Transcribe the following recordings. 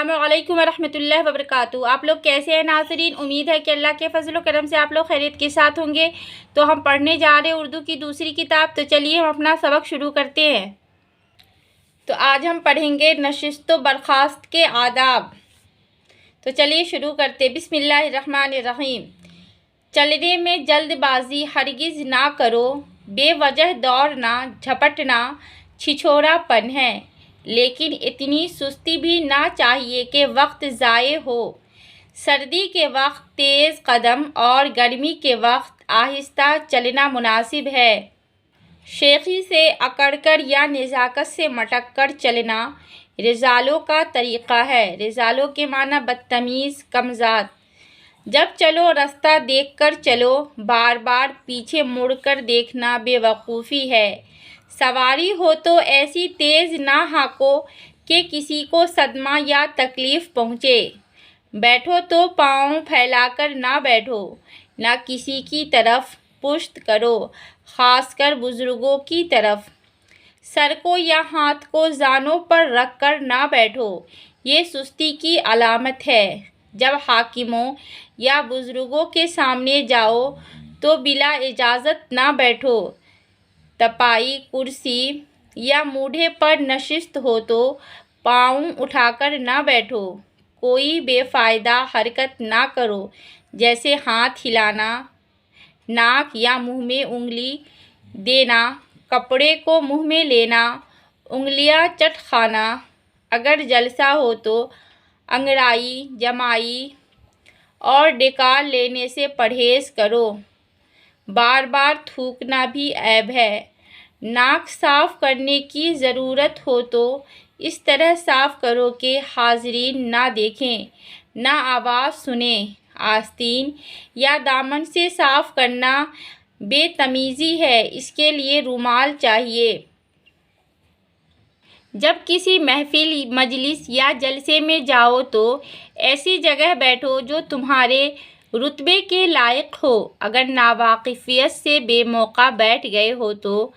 अस्सलामु अलैकुम वरहमतुल्लाहि वबरकातुहू। आप लोग कैसे हैं नाज़रीन? उम्मीद है कि अल्लाह के फजल व करम से आप लोग खैरियत के साथ होंगे। तो हम पढ़ने जा रहे हैं उर्दू की दूसरी किताब। तो चलिए हम अपना सबक शुरू करते हैं। तो आज हम पढ़ेंगे नशिस्त व बर्खास्त के आदाब। तो चलिए शुरू करते। बिस्मिल्लाहिर्रहमानिर्रहीम। चलने में जल्दबाजी हरगिज़ ना करो, बेवजह दौड़ना झपटना छिछोरापन है, लेकिन इतनी सुस्ती भी ना चाहिए कि वक्त ज़ाये हो। सर्दी के वक्त तेज़ कदम और गर्मी के वक्त आहिस्ता चलना मुनासिब है। शेखी से अकड़कर या नेज़ाकत से मटक कर चलना रिजालों का तरीक़ा है। रिजालों के माना बदतमीज़, कमज़ाद। जब चलो रास्ता देख कर चलो, बार बार पीछे मुड़कर देखना बेवकूफ़ी है। सवारी हो तो ऐसी तेज़ ना हाँको कि किसी को सदमा या तकलीफ़ पहुँचे। बैठो तो पाँव फैलाकर ना बैठो, ना किसी की तरफ पुश्त करो, ख़ासकर बुज़ुर्गों की तरफ। सर को या हाथ को ज़ानों पर रख कर ना बैठो, ये सुस्ती की अलामत है। जब हाकिमों या बुज़ुर्गों के सामने जाओ तो बिला इजाज़त ना बैठो। तपाई, कुर्सी या मूढ़े पर नशिस्त हो तो पाँव उठाकर ना बैठो। कोई बेफ़ायदा हरकत ना करो, जैसे हाथ हिलाना, नाक या मुंह में उंगली देना, कपड़े को मुंह में लेना, उंगलियां चट खाना। अगर जलसा हो तो अंगड़ाई, जमाई और डेकार लेने से परहेज़ करो। बार बार थूकना भी ऐब है। नाक साफ़ करने की ज़रूरत हो तो इस तरह साफ़ करो कि हाज़रीन ना देखें, ना आवाज़ सुने। आस्तीन या दामन से साफ़ करना बेतमीज़ी है, इसके लिए रुमाल चाहिए। जब किसी महफ़िल, मजलिस या जलसे में जाओ तो ऐसी जगह बैठो जो तुम्हारे रुतबे के लायक हो। अगर नावाकिफ़ियत से बेमौका बैठ गए हो तो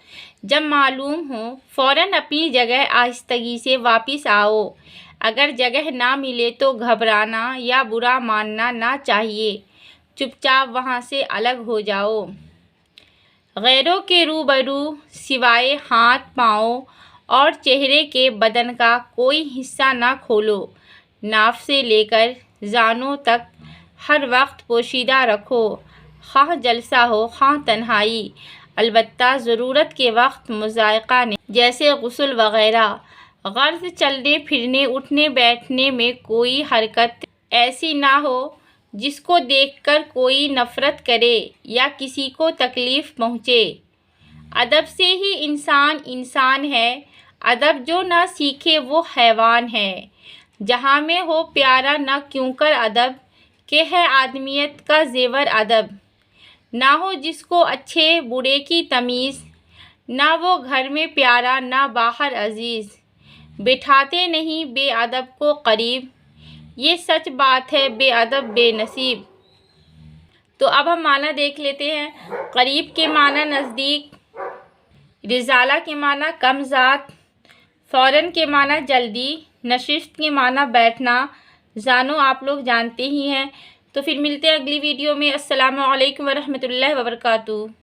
जब मालूम हो फ़ौरन अपनी जगह आहिस्तगी से वापस आओ। अगर जगह ना मिले तो घबराना या बुरा मानना ना चाहिए, चुपचाप वहाँ से अलग हो जाओ। गैरों के रूबरू सिवाय हाथ, पाँव और चेहरे के बदन का कोई हिस्सा ना खोलो। नाफ से लेकर ज़ानों तक हर वक्त पोशीदा रखो, ख़ाह जलसा हो ख़ाह तन्हाई। अलबत्ता ज़रूरत के वक्त मुज़ायक़ा नहीं, जैसे गुस्ल वग़ैरह। गर्ज़ चलने फिरने, उठने बैठने में कोई हरकत ऐसी ना हो जिसको देखकर कोई नफ़रत करे या किसी को तकलीफ़ पहुँचे। अदब से ही इंसान इंसान है, अदब जो ना सीखे वो हैवान है। जहाँ में हो प्यारा ना क्यों कर अदब, के है आदमियत का ज़ेवर अदब। ना हो जिसको अच्छे बुरे की तमीज़, ना वो घर में प्यारा ना बाहर अजीज़। बिठाते नहीं बेअदब को करीब, ये सच बात है बेअदब बेनसीब। तो अब हम माना देख लेते हैं। करीब के माना नज़दीक, रिजाला के माना कमज़ात, फ़ौरन के माना जल्दी, नशिस्त के माना बैठना। ज़ानो आप लोग जानते ही हैं। तो फिर मिलते हैं अगली वीडियो में। अस्सलामु अलैकुम वरहमतुल्लाहि वबरकातुहू।